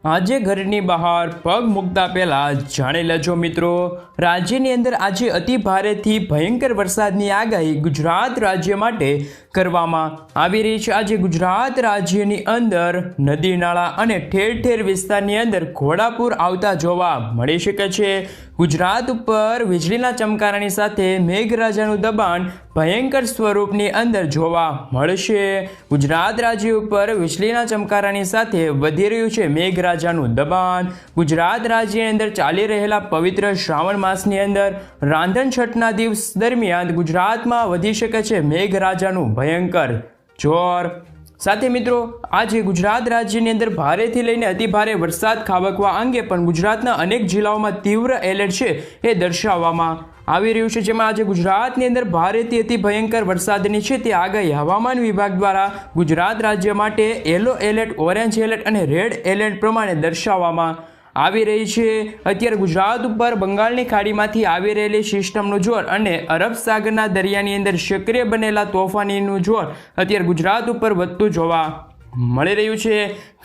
આજે ઘરની બહાર પગ મૂકતા પહેલાં જાણી લેજો મિત્રો, રાજ્યની અંદર આજે અતિ ભારેથી ભયંકર વરસાદની આગાહી ગુજરાત રાજ્ય માટે કરવામાં આવી રહી છે। આજે ગુજરાત રાજ્યની અંદર નદી નાળા અને ઠેર ઠેર વિસ્તારની અંદર ઘોડાપૂર આવતા જોવા મળી શકે છે। ગુજરાત ઉપર વીજળીના ચમકારાની સાથે મેઘરાજાનું દબાણ ભયંકર સ્વરૂપની અંદર જોવા મળશે। ગુજરાત રાજ્ય ઉપર વીજળીના ચમકારાની સાથે વધી રહ્યું છે મેઘરાજાનું દબાણ। ગુજરાત રાજ્યની અંદર ચાલી રહેલા પવિત્ર શ્રાવણ માસની અંદર રાંધણ છઠના દિવસ દરમિયાન ગુજરાતમાં વધી શકે છે મેઘરાજાનું ભયંકર જોર। સાથે મિત્રો આજે ગુજરાત રાજ્યની અંદર ભારેથી લઈને અતિ ભારે વરસાદ ખાબકવા અંગે પણ ગુજરાતના અનેક જિલ્લાઓમાં તીવ્ર એલર્ટ છે એ દર્શાવવામાં આવી રહ્યું છે, જેમાં આજે ગુજરાતની અંદર ભારેથી અતિ ભયંકર વરસાદની છે તે આગાહી હવામાન વિભાગ દ્વારા ગુજરાત રાજ્ય માટે યલો એલર્ટ, ઓરેન્જ એલર્ટ અને રેડ એલર્ટ પ્રમાણે દર્શાવવામાં આવી રહી છે। અત્યારે ગુજરાત ઉપર બંગાળની ખાડીમાંથી આવી રહેલી સિસ્ટમનું જોર અને અરબ સાગરના દરિયાની અંદર સક્રિય બનેલા તોફાનીનું જોર અત્યારે ગુજરાત ઉપર વધતું જોવા મળી રહ્યું છે।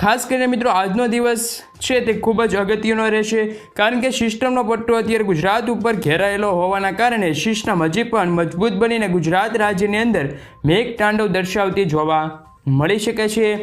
ખાસ કરીને મિત્રો આજનો દિવસ છે તે ખૂબ જ અગત્યનો રહેશે, કારણ કે સિસ્ટમનો પટ્ટો અત્યારે ગુજરાત ઉપર ઘેરાયેલો હોવાના કારણે સિસ્ટમ હજી પણ મજબૂત બનીને ગુજરાત રાજ્યની અંદર મેઘતાંડવ દર્શાવતી જોવા મળી શકે છે,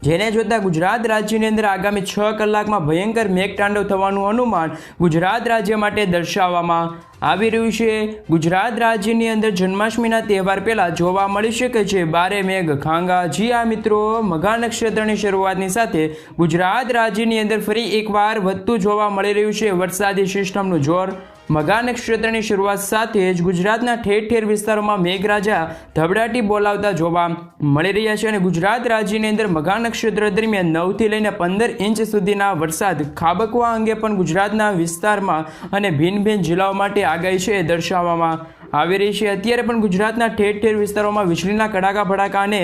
જેને જોતા ગુજરાત રાજ્યની અંદર આગામી 6 કલાકમાં ભયંકર મેઘતાંડવ થવાનું અનુમાન ગુજરાત રાજ્ય માટે દર્શાવવામાં આવી રહ્યું છે। ગુજરાત રાજ્યની અંદર જન્માષ્ટમીના તહેવાર પહેલા જોવા મળી શકે છે બારે મેઘ ખાંગા। જી આ મિત્રો, મઘા નક્ષત્રની શરૂઆતની સાથે ગુજરાત રાજ્યની અંદર ફરી એકવાર વધતું જોવા મળી રહ્યું છે વરસાદી સિસ્ટમનું જોર। મઘા નક્ષત્રની શરૂઆત સાથે જ ગુજરાતના ઠેર ઠેર વિસ્તારોમાં મેઘરાજા ધબડાટી બોલાવતા જોવા મળી રહ્યા છે અને ગુજરાત રાજ્યની અંદર મઘા નક્ષત્ર દરમિયાન 9 થી લઈને 15 ઇંચ સુધીના વરસાદ ખાબકવા અંગે પણ ગુજરાતના વિસ્તારમાં અને ભિન્ન ભિન્ન જિલ્લાઓ માટે આગાહી છે દર્શાવવામાં આવી રહી છે। અત્યારે પણ ગુજરાતના ઠેર ઠેર વિસ્તારોમાં વીજળીના કડાકા ભડાકા અને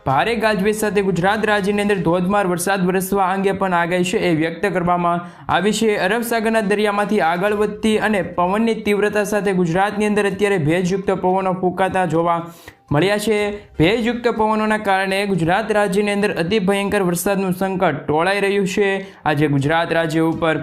ભારે ગાજવીજ સાથે ગુજરાત રાજ્યની અંદર ધોધમાર વરસાદ વરસવા અંગે પણ આગાહી છે એ વ્યક્ત કરવામાં આવી છે। અરબ સાગરના દરિયામાંથી આગળ વધતી અને પવનની તીવ્રતા સાથે ગુજરાતની અંદર અત્યારે ભેજયુક્ત પવનો ફૂંકાતા જોવા મળ્યા છે। ભેજયુક્ત પવનોના કારણે ગુજરાત રાજ્યની અંદર અતિ ભયંકર વરસાદનું સંકટ ટોળાઈ રહ્યું છે। આજે ગુજરાત રાજ્ય ઉપર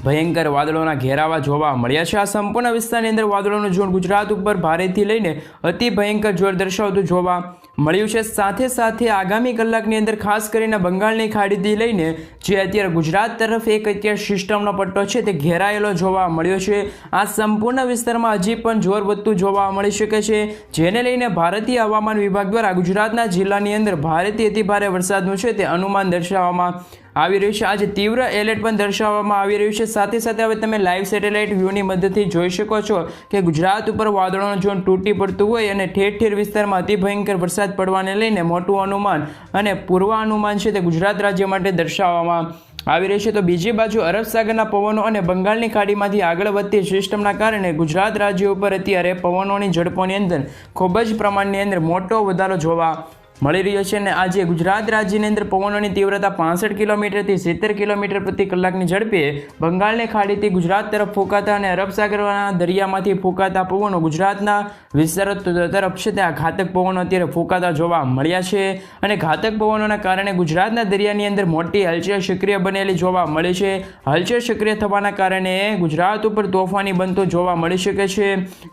ભયંકર વાદળોના ઘેરાવા જોવા મળ્યા છે। આ સંપૂર્ણ વિસ્તારની અંદર વાદળોનું જોર ગુજરાત ઉપર ભારેથી લઈને અતિ ભયંકર જોર દર્શાવતું જોવા મળ્યું છે। સાથે સાથે આગામી કલાકની અંદર ખાસ કરીને બંગાળની ખાડીથી લઈને જે અત્યારે ગુજરાત તરફ એક અત્યારે સિસ્ટમનો પટ્ટો છે તે ઘેરાયેલો જોવા મળ્યો છે। આ સંપૂર્ણ વિસ્તારમાં હજી પણ જોર વધતું જોવા મળી શકે છે, જેને લઈને ભારતીય હવામાન વિભાગ દ્વારા ગુજરાતના જિલ્લાની અંદર ભારેથી અતિ ભારે વરસાદનું છે તે અનુમાન દર્શાવવામાં આવી રહ્યું છે। આજે તીવ્ર એલર્ટ પણ દર્શાવવામાં આવી રહ્યું છે। સાથે સાથે હવે તમે લાઈવ સેટેલાઇટ વ્યૂની મદદથી જોઈ શકો છો કે ગુજરાત ઉપર વાદળોનું ઝોન તૂટી પડતું હોય અને ઠેર ઠેર વિસ્તારમાં અતિ ભયંકર વરસાદ પડવાને લઈને મોટું અનુમાન અને પૂર્વ અનુમાન છે તે ગુજરાત રાજ્ય માટે દર્શાવવામાં આવી રહી છે। તો બીજી બાજુ અરબ સાગરના પવનો અને બંગાળની ખાડીમાંથી આગળ વધતી સિસ્ટમના કારણે ગુજરાત રાજ્ય ઉપર અત્યારે પવનોની ઝડપોની અંદર ખૂબ જ પ્રમાણની અંદર મોટો વધારો જોવા મળી રહ્યો છે અને આજે ગુજરાત રાજ્યની અંદર પવનોની તીવ્રતા 65 કિલોમીટરથી 70 કિલોમીટર પ્રતિ કલાકની ઝડપે બંગાળની ખાડીથી ગુજરાત તરફ ફૂંકાતા અને અરબ સાગરના દરિયામાંથી ફૂંકાતા પવનો ગુજરાતના વિસ્તારો તરફ છે ત્યાં ઘાતક પવનો અત્યારે ફૂંકાતા જોવા મળ્યા છે અને ઘાતક પવનોના કારણે ગુજરાતના દરિયાની અંદર મોટી હલચલ સક્રિય બનેલી જોવા મળે છે। હલચલ સક્રિય થવાના કારણે ગુજરાત ઉપર તોફાની બનતો જોવા મળી શકે છે।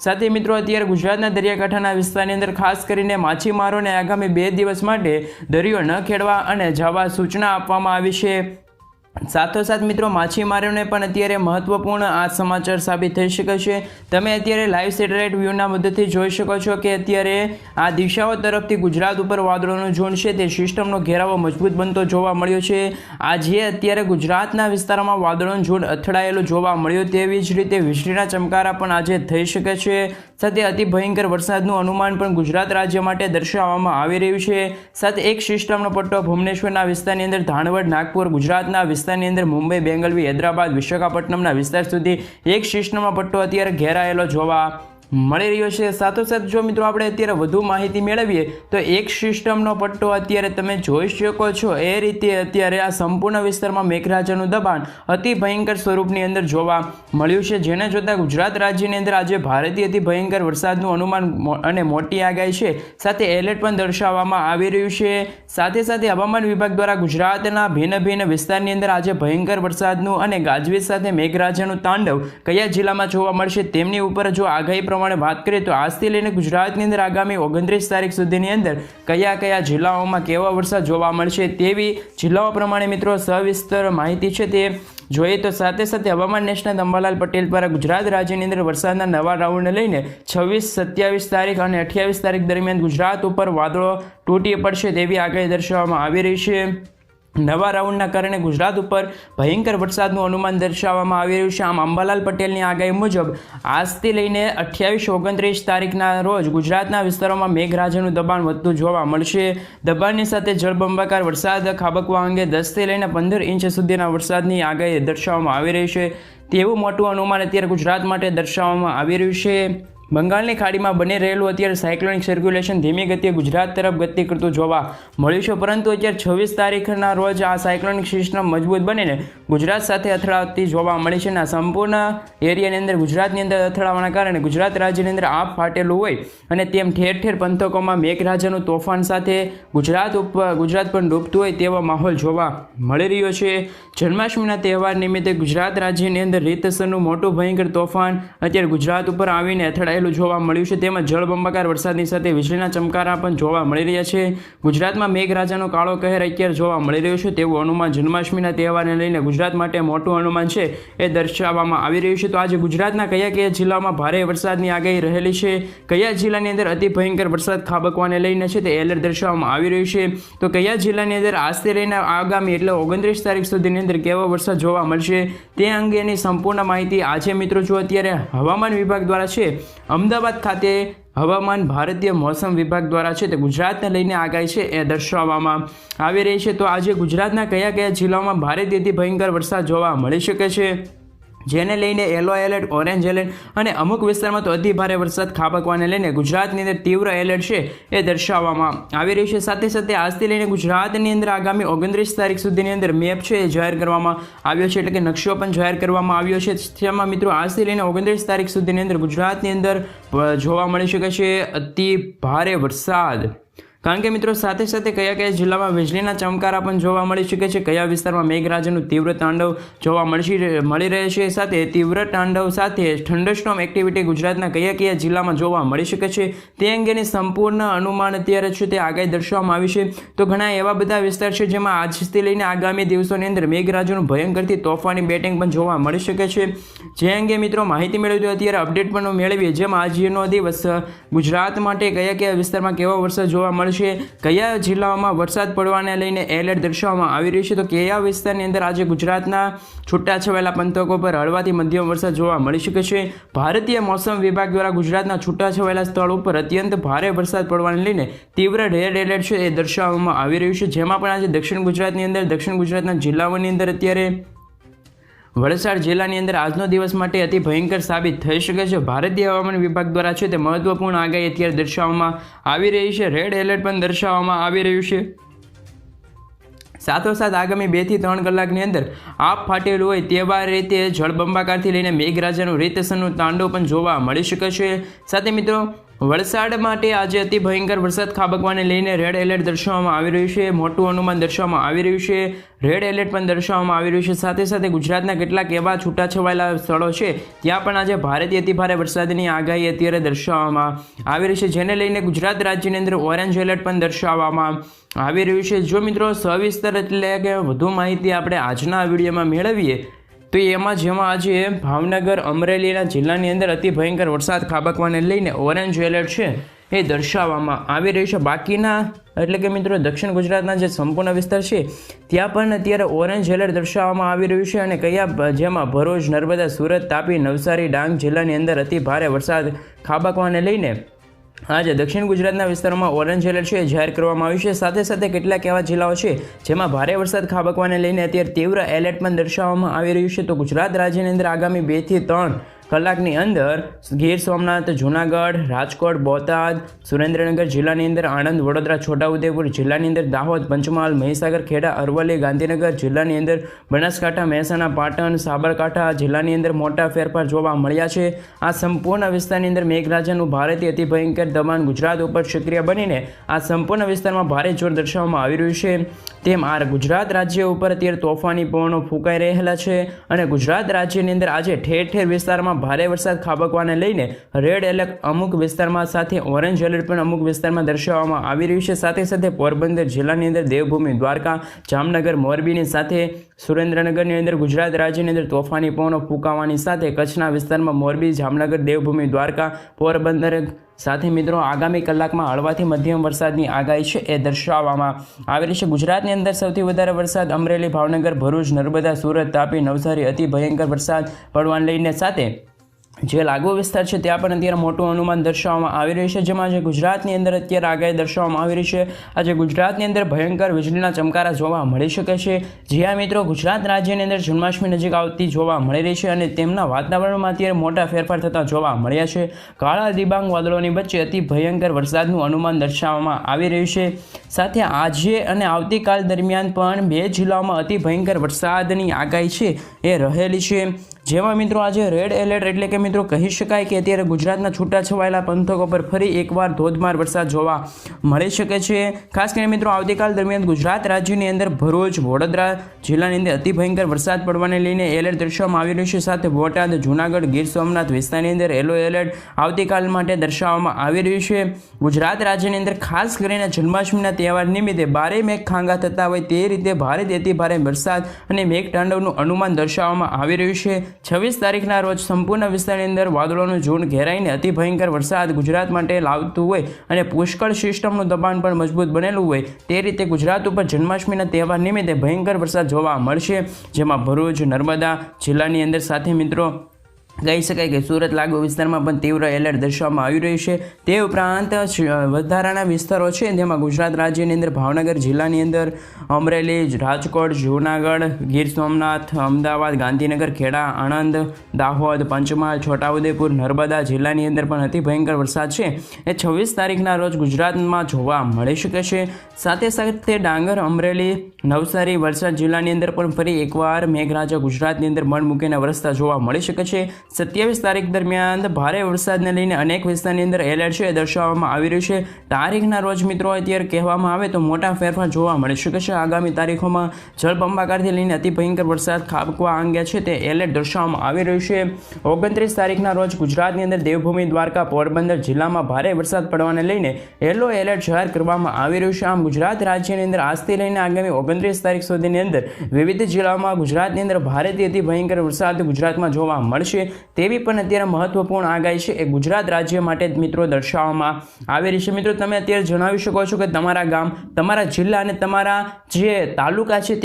સાથે મિત્રો અત્યારે ગુજરાતના દરિયાકાંઠાના વિસ્તારની અંદર ખાસ કરીને માછીમારોને આગામી 2 દિવસ માટે દરિયો ન ખેડવા અને જવા સૂચના આપવામાં આવી છે। સાથોસાથ મિત્રો માછીમારોને પણ અત્યારે મહત્વપૂર્ણ આ સમાચાર સાબિત થઈ શકે છે। તમે અત્યારે લાઈવ સેટેલાઇટ વ્યૂના મદદથી જોઈ શકો છો કે અત્યારે આ દિશાઓ તરફથી ગુજરાત ઉપર વાદળોનું ઝોન છે તે સિસ્ટમનો ઘેરાવો મજબૂત બનતો જોવા મળ્યો છે। આજે અત્યારે ગુજરાતના વિસ્તારોમાં વાદળોનું ઝોન અથડાયેલું જોવા મળ્યું, તેવી જ રીતે વીજળીના ચમકારા પણ આજે થઈ શકે છે। સાથે અતિ ભયંકર વરસાદનું અનુમાન પણ ગુજરાત રાજ્ય માટે દર્શાવવામાં આવી રહ્યું છે। સાથે એક સિસ્ટમનો પટ્ટો ભુવનેશ્વરના વિસ્તારની અંદર ધાણવડ, નાગપુર, ગુજરાતના વિસ્તારની અંદર મુંબઈ, બેંગલવી, હૈદરાબાદ, વિશાખાપટ્ટનમના વિસ્તાર સુધી એક સિસ્ટમનો પટ્ટો અત્યારે ઘેરાયેલો જોવા મળી રહ્યો છે। સાથોસાથ જો મિત્રો આપણે અત્યારે વધુ માહિતી મેળવીએ તો એક સિસ્ટમનો પટ્ટો અત્યારે તમે જોઈ શકો છો એ રીતે અત્યારે આ સંપૂર્ણ વિસ્તારમાં મેઘરાજાનું દબાણ અતિ ભયંકર સ્વરૂપની અંદર જોવા મળ્યું છે, જેને જોતા ગુજરાત રાજ્યની અંદર આજે ભારેથી અતિ ભયંકર વરસાદનું અનુમાન અને મોટી આગાહી છે, સાથે એલર્ટ પણ દર્શાવવામાં આવી રહ્યું છે। સાથે સાથે હવામાન વિભાગ દ્વારા ગુજરાતના ભિન્ન ભિન્ન વિસ્તારની અંદર આજે ભયંકર વરસાદનું અને ગાજવીજ સાથે મેઘરાજાનું તાંડવ કયા જિલ્લામાં જોવા મળશે તેમની ઉપર જો આગાહી પ્રમાણે વાત કરીએ તો આજથી લઈને ગુજરાતની અંદર આગામી 29 તારીખ સુધીની અંદર કયા કયા જિલ્લાઓમાં કેવો વરસાદ જોવા મળશે તેવી જિલ્લાઓ પ્રમાણે મિત્રો સવિસ્તર માહિતી છે તે જોઈએ તો સાથે સાથે હવામાન નિષ્ણાત અંબાલાલ પટેલ દ્વારા ગુજરાત રાજ્યની અંદર વરસાદના નવા રાઉન્ડને લઈને 26, 27 તારીખ અને 28 તારીખ દરમિયાન ગુજરાત ઉપર વાદળો તૂટી પડશે તેવી આગાહી દર્શાવવામાં આવી રહી છે। નવા રાઉન્ડના કારણે ગુજરાત ઉપર ભયંકર વરસાદનું અનુમાન દર્શાવવામાં આવી રહ્યું છે। આમ અંબાલાલ પટેલની આગાહી મુજબ આજથી લઈને 28, 29 તારીખના રોજ ગુજરાતના વિસ્તારોમાં મેઘરાજાનું દબાણ વધતું જોવા મળશે। દબાણની સાથે જળબંબાકાર વરસાદ ખાબકવા અંગે 10થી લઈને 15 ઇંચ સુધીના વરસાદની આગાહી દર્શાવવામાં આવી રહી છે તેવું મોટું અનુમાન અત્યારે ગુજરાત માટે દર્શાવવામાં આવી રહ્યું છે। બંગાળની ખાડીમાં બની રહેલું અત્યારે સાયક્લોનિક સર્ક્યુલેશન ધીમી ગતિએ ગુજરાત તરફ ગતિ કરતું જોવા મળ્યું છે, પરંતુ અત્યારે 26 તારીખના રોજ આ સાયક્લોનિક સિસ્ટમ મજબૂત બનીને ગુજરાત સાથે અથડાતી જોવા મળી છે અને આ સંપૂર્ણ એરિયાની અંદર ગુજરાતની અંદર અથડાવાના કારણે ગુજરાત રાજ્યની અંદર આપ ફાટેલું હોય અને તેમ ઠેર ઠેર પંથકોમાં મેઘરાજાનું તોફાન સાથે ગુજરાત પર ડૂબતું હોય તેવો માહોલ જોવા મળી રહ્યો છે। જન્માષ્ટમીના તહેવાર નિમિત્તે ગુજરાત રાજ્યની અંદર રીતસરનું મોટું ભયંકર તોફાન અત્યારે ગુજરાત ઉપર આવીને અથડાયેલું જોવા મળ્યું છે, તેમજ જળબંબાકાર વરસાદની સાથે વીજળીના ચમકારા પણ જોવા મળી રહ્યા છે। ગુજરાતમાં મેઘરાજાનો કાળો કહેર અત્યારે જોવા મળી રહ્યો છે તેવું અનુમાન જન્માષ્ટમીના તહેવારને લઈને ગુજરાત માટે મોટું અનુમાન છે એ દર્શાવવામાં આવી રહ્યું છે। તો આજે ગુજરાતના કયા કયા જિલ્લામાં ભારે વરસાદની આગાહી રહેલી છે, કયા જિલ્લાની અંદર અતિ ભયંકર વરસાદ ખાબકવાને લઈને છે તે એલર્ટ દર્શાવવામાં આવી રહ્યું છે, તો કયા જિલ્લાની અંદર આજથી લઈને આગામી એટલે 29 તારીખ સુધીની અંદર કેવો વરસાદ જોવા મળશે તે અંગેની સંપૂર્ણ માહિતી આજે મિત્રો જો અત્યારે હવામાન વિભાગ દ્વારા છે અમદાવાદ ખાતે હવામાન ભારતીય મોસમ વિભાગ દ્વારા છે તે ગુજરાતને લઈને આગાહી છે એ દર્શાવવામાં આવી રહી છે। તો આજે ગુજરાતના કયા કયા જિલ્લાઓમાં ભારેથી ભયંકર વરસાદ જોવા મળી શકે છે જેને લઈને યલો એલર્ટ, ઓરેન્જ એલર્ટ અને અમુક વિસ્તારમાં તો અતિ ભારે વરસાદ ખાબકવાને લઈને ગુજરાતની અંદર તીવ્ર એલર્ટ છે એ દર્શાવવામાં આવી રહ્યું છે। સાથે સાથે આજથી લઈને ગુજરાતની અંદર આગામી 29 તારીખ સુધીની અંદર મેપ છે એ જાહેર કરવામાં આવ્યો છે, એટલે કે નકશો પણ જાહેર કરવામાં આવ્યો છે, જેમાં મિત્રો આજથી લઈને 29 તારીખ સુધીની અંદર ગુજરાતની અંદર જોવા મળી શકે છે અતિ ભારે વરસાદ। કારણ કે મિત્રો સાથે સાથે કયા કયા જિલ્લામાં વીજળીના ચમકારા પણ જોવા મળી શકે છે, કયા વિસ્તારમાં મેઘરાજાનું તીવ્ર તાંડવ જોવા મળી રહે છે, સાથે તીવ્ર તાંડવ સાથે થંડરસ્ટોર્મ એક્ટિવિટી ગુજરાતના કયા કયા જિલ્લામાં જોવા મળી શકે છે તે અંગેની સંપૂર્ણ અનુમાન અત્યારે છે તે આગાહી દર્શાવવામાં આવી છે। તો ઘણા એવા બધા વિસ્તાર છે જેમાં આજથી લઈને આગામી દિવસોની અંદર મેઘરાજાનું ભયંકરથી તોફાની બેટિંગ પણ જોવા મળી શકે છે, જે અંગે મિત્રો માહિતી મેળવી અત્યારે અપડેટ પણ મેળવીએ, જેમાં આજનો દિવસ ગુજરાત માટે કયા કયા વિસ્તારમાં કેવો વરસાદ જોવા મળશે, કયા જિલ્લાઓમાં વરસાદ પડવાને લઈને એલર્ટ દર્શાવવામાં આવી રહ્યું છે, તો કયા વિસ્તારની અંદર આજે ગુજરાતના છૂટાછવાયેલા પંથકો પર હળવાથી મધ્યમ વરસાદ જોવા મળી શકે છે। ભારતીય મોસમ વિભાગ દ્વારા ગુજરાતના છૂટાછવાયેલા સ્થળ ઉપર અત્યંત ભારે વરસાદ પડવાને લઈને તીવ્ર રેડ એલર્ટ છે એ દર્શાવવામાં આવી રહ્યું છે, જેમાં પણ આજે દક્ષિણ ગુજરાતના જિલ્લાઓની અંદર અત્યારે વલસાડ જિલ્લાની અંદર આજનો દિવસ માટે અતિ ભયંકર સાબિત થઈ શકે છે। ભારતીય હવામાન વિભાગ દ્વારા છે તે મહત્વપૂર્ણ આગાહી અત્યારે દર્શાવવામાં આવી રહી છે, રેડ એલર્ટ પણ દર્શાવવામાં આવી રહ્યું છે। સાથોસાથ આગામી 2 થી 3 કલાકની અંદર આપ ફાટેલું હોય તેવા રીતે જળબંબાકારથી લઈને મેઘરાજાનું રીતસરનું તાંડવ પણ જોવા મળી શકે છે। સાથે મિત્રો વલસાડ માટે આજે અતિ ભયંકર વરસાદ ખાબકવાને લઈને રેડ એલર્ટ દર્શાવવામાં આવી રહ્યું છે, મોટું અનુમાન દર્શાવવામાં આવી રહ્યું છે, રેડ એલર્ટ પણ દર્શાવવામાં આવી રહ્યું છે। સાથે સાથે ગુજરાતના કેટલાક એવા છૂટાછવાયેલા સ્થળો છે ત્યાં પણ આજે ભારેથી અતિ ભારે વરસાદની આગાહી અત્યારે દર્શાવવામાં આવી રહી છે, જેને લઈને ગુજરાત રાજ્યની અંદર ઓરેન્જ એલર્ટ પણ દર્શાવવામાં આવી રહ્યું છે। જો મિત્રો સવિસ્તર એટલે કે વધુ માહિતી આપણે આજના વિડીયોમાં મેળવીએ તો જેમાં આજે ભાવનગર, અમરેલીના જિલ્લાની અંદર અતિ ભયંકર વરસાદ ખાબકવાને લઈને ઓરેન્જ એલર્ટ છે એ દર્શાવવામાં આવી રહ્યું છે। બાકીના એટલે કે મિત્રો દક્ષિણ ગુજરાતના જે સંપૂર્ણ વિસ્તાર છે ત્યાં પણ અત્યારે ઓરેન્જ એલર્ટ દર્શાવવામાં આવી રહ્યું છે, અને જેમાં ભરૂચ, નર્મદા, સુરત, તાપી, નવસારી, ડાંગ જિલ્લાની અંદર અતિ ભારે વરસાદ ખાબકવાને લઈને આજે દક્ષિણ ગુજરાતના વિસ્તારોમાં ઓરેન્જ એલર્ટ છે જાહેર કરવામાં આવ્યું છે। સાથે સાથે કેટલાક એવા જિલ્લાઓ છે જેમાં ભારે વરસાદ ખાબકવાને લઈને અત્યારે તીવ્ર એલર્ટ પણ દર્શાવવામાં આવી રહ્યું છે। તો ગુજરાત રાજ્યની અંદર આગામી 2 થી 3 કલાકની અંદર ગીર સોમનાથ, જૂનાગઢ, રાજકોટ, બોટાદ, સુરેન્દ્રનગર જિલ્લાની અંદર, આણંદ, વડોદરા, છોટાઉદેપુર જિલ્લાની અંદર, દાહોદ, પંચમહાલ, મહીસાગર, ખેડા, અરવલ્લી, ગાંધીનગર જિલ્લાની અંદર, બનાસકાંઠા, મહેસાણા, પાટણ, સાબરકાંઠા જિલ્લાની અંદર મોટા ફેરફાર જોવા મળ્યા છે. આ સંપૂર્ણ વિસ્તારની અંદર મેઘરાજાનું ભારેથી અતિ ભયંકર દબાણ ગુજરાત ઉપર સક્રિય બનીને આ સંપૂર્ણ વિસ્તારમાં ભારે જોર દર્શાવવામાં આવી રહ્યું છે. તેમ આ ગુજરાત રાજ્ય ઉપર અત્યારે તોફાની પવનો ફૂંકાઈ રહેલા છે અને ગુજરાત રાજ્યની અંદર આજે ઠેર ઠેર વિસ્તારમાં ભારે વરસાદ ખાબકવાને લઈને રેડ એલર્ટ અમુક વિસ્તારમાં સાથે ઓરેન્જ એલર્ટ પણ અમુક વિસ્તારમાં દર્શાવવામાં આવી રહ્યું છે. સાથે સાથે પોરબંદર જિલ્લાની અંદર, દેવભૂમિ દ્વારકા, જામનગર, મોરબીની સાથે સુરેન્દ્રનગરની અંદર ગુજરાત રાજ્યની અંદર તોફાની પવનો ફૂંકાવાની સાથે કચ્છના વિસ્તારમાં મોરબી, જામનગર, દેવભૂમિ દ્વારકા, પોરબંદર સાથે મિત્રો આગામી કલાકમાં હળવાથી મધ્યમ વરસાદની આગાહી છે એ દર્શાવવામાં આવેલી છે. ગુજરાતની અંદર સૌથી વધારે વરસાદ અમરેલી, ભાવનગર, ભરૂચ, નર્મદા, સુરત, તાપી, નવસારી અતિ ભયંકર વરસાદ પડવાને લઈને સાથે જે લાગુ વિસ્તાર છે ત્યાં પણ અત્યારે મોટું અનુમાન દર્શાવવામાં આવી રહ્યું છે. જેમાં જે ગુજરાતની અંદર અત્યારે આગાહી દર્શાવવામાં આવી રહી છે, આજે ગુજરાતની અંદર ભયંકર વીજળીના ચમકારા જોવા મળી શકે છે. જ્યાં મિત્રો ગુજરાત રાજ્યની અંદર જન્માષ્ટમી નજીક આવતી જોવા મળી રહી છે અને તેમના વાતાવરણમાં અત્યારે મોટા ફેરફાર થતા જોવા મળ્યા છે. કાળા દિબાંગ વાદળોની વચ્ચે અતિ ભયંકર વરસાદનું અનુમાન દર્શાવવામાં આવી રહ્યું છે. સાથે આજે અને આવતીકાલ દરમિયાન પણ 2 જિલ્લાઓમાં અતિ ભયંકર વરસાદની આગાહી છે એ રહેલી છે. જેમાં મિત્રો આજે રેડ એલર્ટ એટલે કે મિત્રો કહી શકાય કે અત્યારે ગુજરાતના છૂટાછવાયેલા પંથકો પર ફરી એકવાર ધોધમાર વરસાદ જોવા મળી શકે છે. ખાસ કરીને મિત્રો આવતીકાલ દરમિયાન ગુજરાત રાજ્યની અંદર ભરૂચ, વડોદરા જિલ્લાની અંદર અતિ ભયંકર વરસાદ પડવાને લઈને એલર્ટ દર્શાવવામાં આવી રહ્યું છે. સાથે બોટાદ, જૂનાગઢ, ગીર સોમનાથ વિસ્તારની અંદર યલો એલર્ટ આવતીકાલ માટે દર્શાવવામાં આવી રહ્યું છે. ગુજરાત રાજ્યની અંદર ખાસ કરીને જન્માષ્ટમીના તહેવાર નિમિત્તે ભારે મેઘ ખાંગા થતા હોય તે રીતે ભારેથી અતિ ભારે વરસાદ અને મેઘતાંડવનું અનુમાન દર્શાવવામાં આવી રહ્યું છે. 26 તારીખના રોજ સંપૂર્ણ વિસ્તારની અંદર વાદળોનું ઝુંડ ઘેરાઈને અતિ ભયંકર વરસાદ ગુજરાત માટે લાવતું હોય અને પુષ્કળ સિસ્ટમનું દબાણ પણ મજબૂત બનેલું હોય તે રીતે ગુજરાત ઉપર જન્માષ્ટમીના તહેવાર નિમિત્તે ભયંકર વરસાદ જોવા મળશે. જેમાં ભરૂચ, નર્મદા જિલ્લાની અંદર સાથે મિત્રો કહી શકાય કે સુરત લાગુ વિસ્તારમાં પણ તીવ્ર એલર્ટ દર્શાવવામાં આવી રહ્યું છે. તે ઉપરાંત વધારાના વિસ્તારો છે જેમાં ગુજરાત રાજ્યની અંદર ભાવનગર જિલ્લાની અંદર, અમરેલી, રાજકોટ, જૂનાગઢ, ગીર સોમનાથ, અમદાવાદ, ગાંધીનગર, ખેડા, આણંદ, દાહોદ, પંચમહાલ, છોટાઉદેપુર, નર્મદા જિલ્લાની અંદર પણ અતિ ભયંકર વરસાદ છે એ 26 તારીખના રોજ ગુજરાતમાં જોવા મળી શકે છે. સાથે સાથે ડાંગર, અમરેલી, નવસારી, વલસાડ જિલ્લાની અંદર પણ ફરી એકવાર મેઘરાજા ગુજરાતની અંદર મન મૂકીને વરસતા જોવા મળી શકે છે. 27 તારીખ દરમિયાન ભારે વરસાદને લઈને અનેક વિસ્તારની અંદર એલર્ટ છે દર્શાવવામાં આવી રહ્યું છે. તારીખના રોજ મિત્રો અત્યારે કહેવામાં આવે તો મોટા ફેરફાર જોવા મળી શકે છે. આગામી તારીખોમાં જળબંબાકારથી લઈને અતિ ભયંકર વરસાદ ખાબકવા અંગે છે તે એલર્ટ દર્શાવવામાં આવી રહ્યું છે. 29 તારીખના રોજ ગુજરાતની અંદર દેવભૂમિ દ્વારકા, પોરબંદર જિલ્લામાં ભારે વરસાદ પડવાને લઈને યલો એલર્ટ જાહેર કરવામાં આવી રહ્યું છે. આમ ગુજરાત રાજ્યની અંદર આજથી લઈને આગામી 29 તારીખ સુધીની અંદર વિવિધ જિલ્લાઓમાં ગુજરાતની અંદર ભારેથી અતિ ભયંકર વરસાદ ગુજરાતમાં જોવા મળશે તેવી પણ અત્યારે મહત્વપૂર્ણ આગાહી છે એ ગુજરાત રાજ્ય માટે મિત્રો દર્શાવવામાં આવી રહી છે. મિત્રો તમે અત્યારે જણાવી શકો છો કે તમારા ગામ, તમારા જિલ્લા અને તમારા જે તાલુકા છે